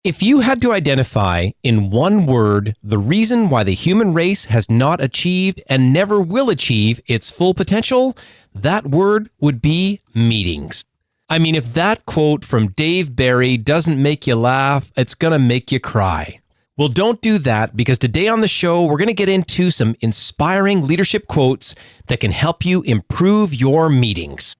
If you had to identify in one word the reason why the human race has not achieved and never will achieve its full potential, that word would be meetings. I mean, if that quote from Dave Barry doesn't make you laugh, it's going to make you cry. Well, don't do that, because today on the show, we're going to get into some inspiring leadership quotes that can help you improve your meetings.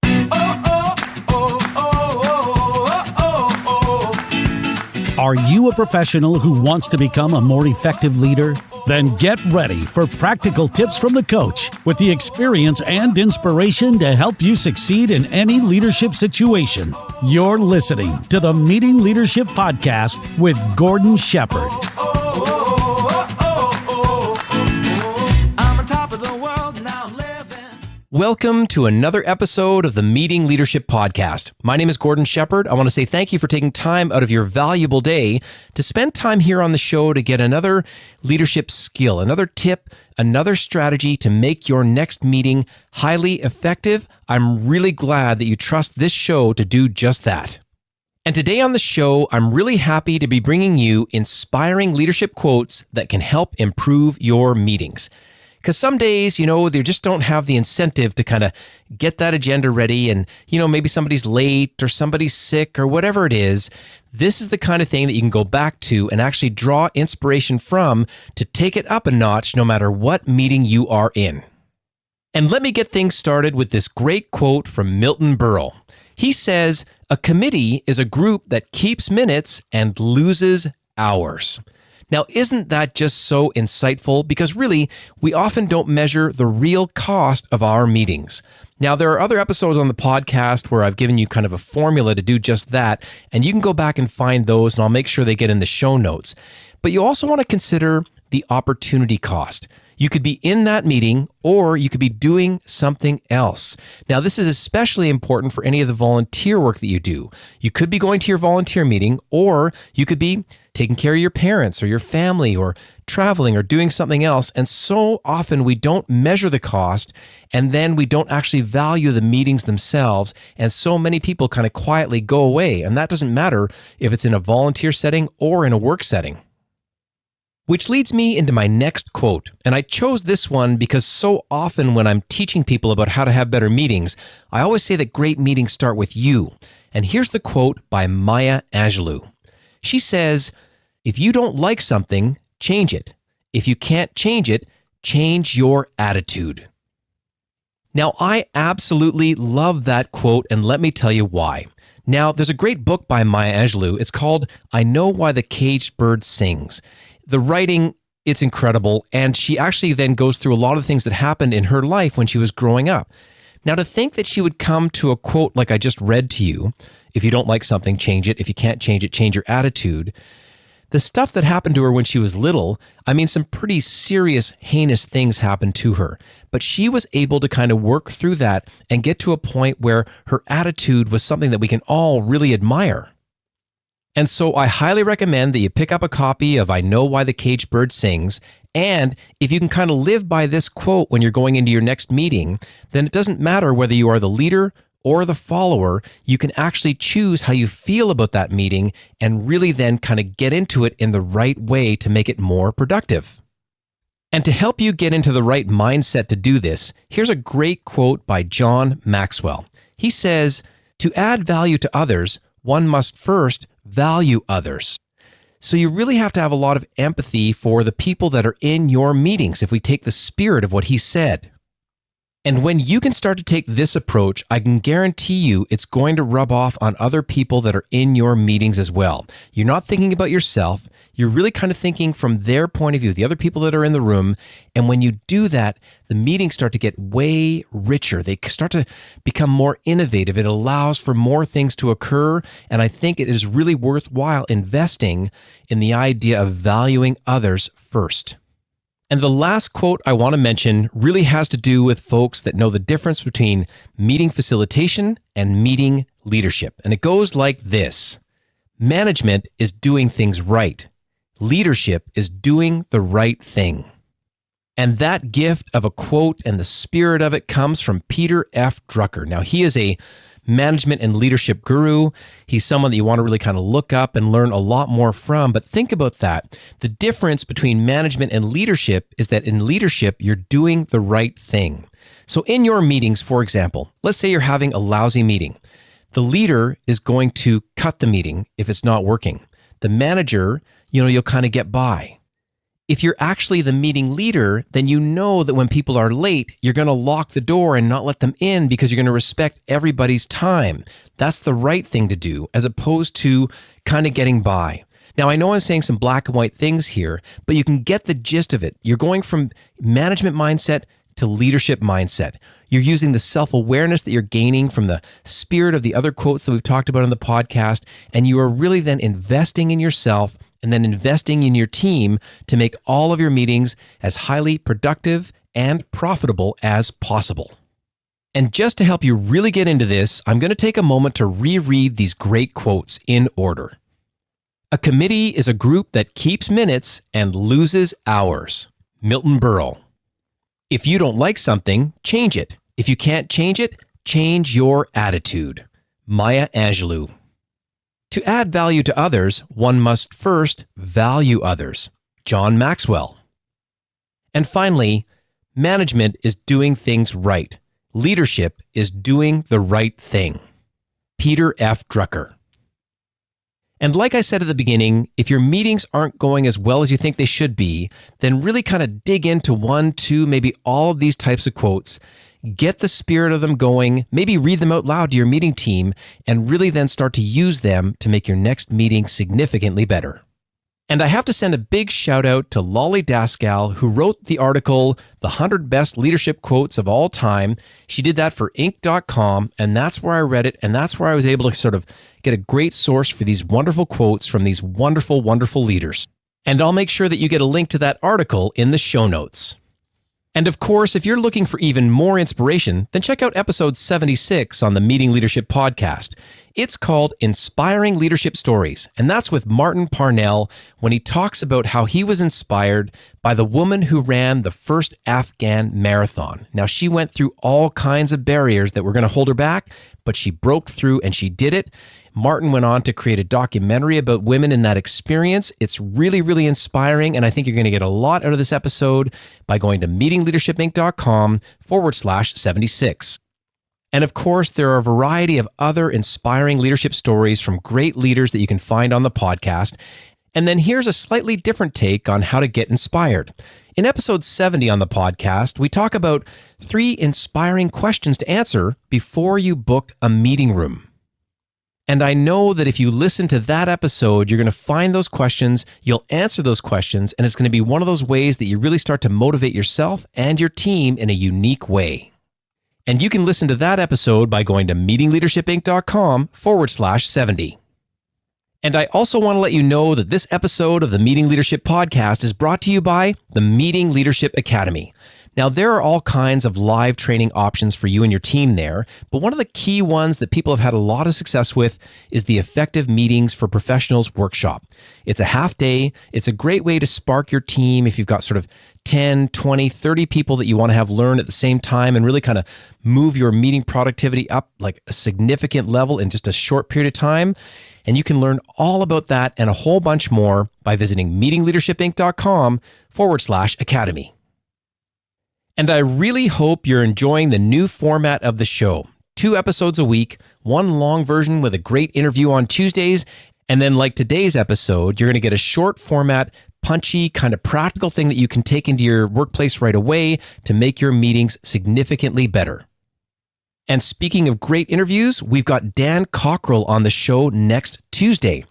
Are you a professional who wants to become a more effective leader? Then get ready for practical tips from the coach with the experience and inspiration to help you succeed in any leadership situation. You're listening to the Meeting Leadership Podcast with Gordon Shepherd. Welcome to another episode of the Meeting Leadership Podcast. My name is Gordon Shepherd. I want to say thank you for taking time out of your valuable day to spend time here on the show to get another leadership skill, another tip, another strategy to make your next meeting highly effective. I'm really glad that you trust this show to do just that. And today on the show, I'm really happy to be bringing you inspiring leadership quotes that can help improve your meetings. Because some days, they just don't have the incentive to kind of get that agenda ready, and, maybe somebody's late or somebody's sick or whatever it is. This is the kind of thing that you can go back to and actually draw inspiration from to take it up a notch no matter what meeting you are in. And let me get things started with this great quote from Milton Berle. He says, "A committee is a group that keeps minutes and loses hours." Now, isn't that just so insightful? Because really, we often don't measure the real cost of our meetings. Now, there are other episodes on the podcast where I've given you kind of a formula to do just that, and you can go back and find those, and I'll make sure they get in the show notes. But you also want to consider the opportunity cost. You could be in that meeting, or you could be doing something else. Now, this is especially important for any of the volunteer work that you do. You could be going to your volunteer meeting, or you could be taking care of your parents or your family or traveling or doing something else. And so often we don't measure the cost, and then we don't actually value the meetings themselves. And so many people kind of quietly go away. And that doesn't matter if it's in a volunteer setting or in a work setting. Which leads me into my next quote. And I chose this one because so often when I'm teaching people about how to have better meetings, I always say that great meetings start with you. And here's the quote by Maya Angelou. She says, "If you don't like something, change it. If you can't change it, change your attitude." Now, I absolutely love that quote, and let me tell you why. Now, there's a great book by Maya Angelou. It's called I Know Why the Caged Bird Sings. The writing, it's incredible, and she actually then goes through a lot of things that happened in her life when she was growing up. Now, to think that she would come to a quote like I just read to you, if you don't like something, change it. If you can't change it, change your attitude. The stuff that happened to her when she was little, I mean, some pretty serious, heinous things happened to her. But she was able to kind of work through that and get to a point where her attitude was something that we can all really admire. And so I highly recommend that you pick up a copy of I Know Why the Caged Bird Sings. And if you can kind of live by this quote when you're going into your next meeting, then it doesn't matter whether you are the leader or the follower. You can actually choose how you feel about that meeting and really then kind of get into it in the right way to make it more productive. And to help you get into the right mindset to do this, here's a great quote by John Maxwell. He says, "To add value to others, one must first value others." So you really have to have a lot of empathy for the people that are in your meetings, if we take the spirit of what he said. And when you can start to take this approach, I can guarantee you it's going to rub off on other people that are in your meetings as well. You're not thinking about yourself. You're really kind of thinking from their point of view, the other people that are in the room. And when you do that, the meetings start to get way richer. They start to become more innovative. It allows for more things to occur. And I think it is really worthwhile investing in the idea of valuing others first. And the last quote I want to mention really has to do with folks that know the difference between meeting facilitation and meeting leadership. And it goes like this: management is doing things right. Leadership is doing the right thing. And that gift of a quote and the spirit of it comes from Peter F. Drucker. Now, he is a management and leadership guru. He's someone that you want to really kind of look up and learn a lot more from. But think about that. The difference between management and leadership is that in leadership, you're doing the right thing. So in your meetings, for example, let's say you're having a lousy meeting. The leader is going to cut the meeting if it's not working. The manager, you'll kind of get by. If you're actually the meeting leader, then you know that when people are late, you're going to lock the door and not let them in because you're going to respect everybody's time. That's the right thing to do, as opposed to kind of getting by. Now, I know I'm saying some black and white things here, but you can get the gist of it. You're going from management mindset to leadership mindset. You're using the self-awareness that you're gaining from the spirit of the other quotes that we've talked about on the podcast, and you are really then investing in yourself and then investing in your team to make all of your meetings as highly productive and profitable as possible. And just to help you really get into this, I'm going to take a moment to reread these great quotes in order. A committee is a group that keeps minutes and loses hours. Milton Berle. If you don't like something, change it. If you can't change it, change your attitude. Maya Angelou. To add value to others, one must first value others. John Maxwell. And finally, management is doing things right. Leadership is doing the right thing. Peter F. Drucker. And like I said at the beginning, if your meetings aren't going as well as you think they should be, then really kind of dig into 1, 2, maybe all of these types of quotes, get the spirit of them going, maybe read them out loud to your meeting team, and really then start to use them to make your next meeting significantly better. And I have to send a big shout out to Lolly Daskal, who wrote the article, The 100 Best Leadership Quotes of All Time. She did that for Inc.com, and that's where I read it, and that's where I was able to sort of get a great source for these wonderful quotes from these wonderful, wonderful leaders. And I'll make sure that you get a link to that article in the show notes. And of course, if you're looking for even more inspiration, then check out episode 76 on the Meeting Leadership podcast. It's called Inspiring Leadership Stories, and that's with Martin Parnell when he talks about how he was inspired by the woman who ran the first Afghan marathon. Now, she went through all kinds of barriers that were going to hold her back, but she broke through and she did it. Martin went on to create a documentary about women in that experience. It's really, really inspiring, and I think you're going to get a lot out of this episode by going to meetingleadershipinc.com/76. And of course, there are a variety of other inspiring leadership stories from great leaders that you can find on the podcast. And then here's a slightly different take on how to get inspired. In episode 70 on the podcast, we talk about 3 inspiring questions to answer before you book a meeting room. And I know that if you listen to that episode, you're going to find those questions, you'll answer those questions, and it's going to be one of those ways that you really start to motivate yourself and your team in a unique way. And you can listen to that episode by going to meetingleadershipinc.com/70. And I also want to let you know that this episode of the Meeting Leadership Podcast is brought to you by the Meeting Leadership Academy. Now, there are all kinds of live training options for you and your team there, but one of the key ones that people have had a lot of success with is the Effective Meetings for Professionals workshop. It's a half day. It's a great way to spark your team if you've got sort of 10, 20, 30 people that you want to have learn at the same time and really kind of move your meeting productivity up like a significant level in just a short period of time. And you can learn all about that and a whole bunch more by visiting meetingleadershipinc.com/academy. And I really hope you're enjoying the new format of the show. 2 episodes a week, 1 long version with a great interview on Tuesdays, and then like today's episode, you're going to get a short format, punchy, kind of practical thing that you can take into your workplace right away to make your meetings significantly better. And speaking of great interviews, we've got Dan Cockrell on the show next Tuesday.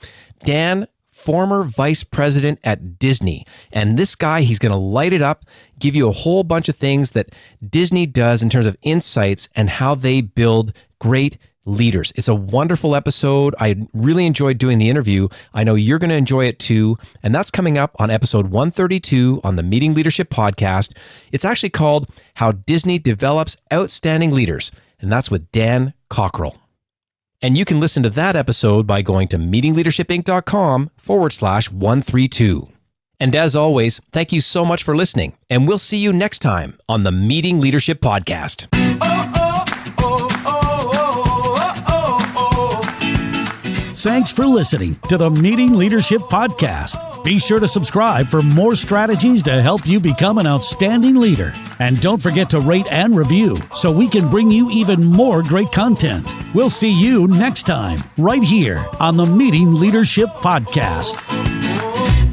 Dan, former vice president at Disney. And this guy, he's going to light it up, give you a whole bunch of things that Disney does in terms of insights and how they build great leaders. It's a wonderful episode. I really enjoyed doing the interview. I know you're going to enjoy it too. And that's coming up on episode 132 on the Meeting Leadership Podcast. It's actually called How Disney Develops Outstanding Leaders. And that's with Dan Cockrell. And you can listen to that episode by going to meetingleadershipinc.com/132. And as always, thank you so much for listening. And we'll see you next time on the Meeting Leadership Podcast. thanks for listening to the Meeting Leadership Podcast. Be sure to subscribe for more strategies to help you become an outstanding leader. And don't forget to rate and review so we can bring you even more great content. We'll see you next time, right here on the Meeting Leadership Podcast.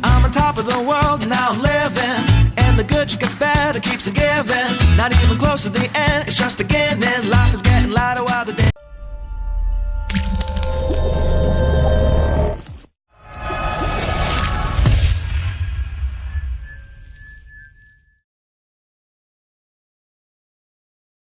I'm on top of the world, now I'm living. And the good just gets better, keeps on giving. Not even close to the end, it's just beginning. Life is getting lighter while the day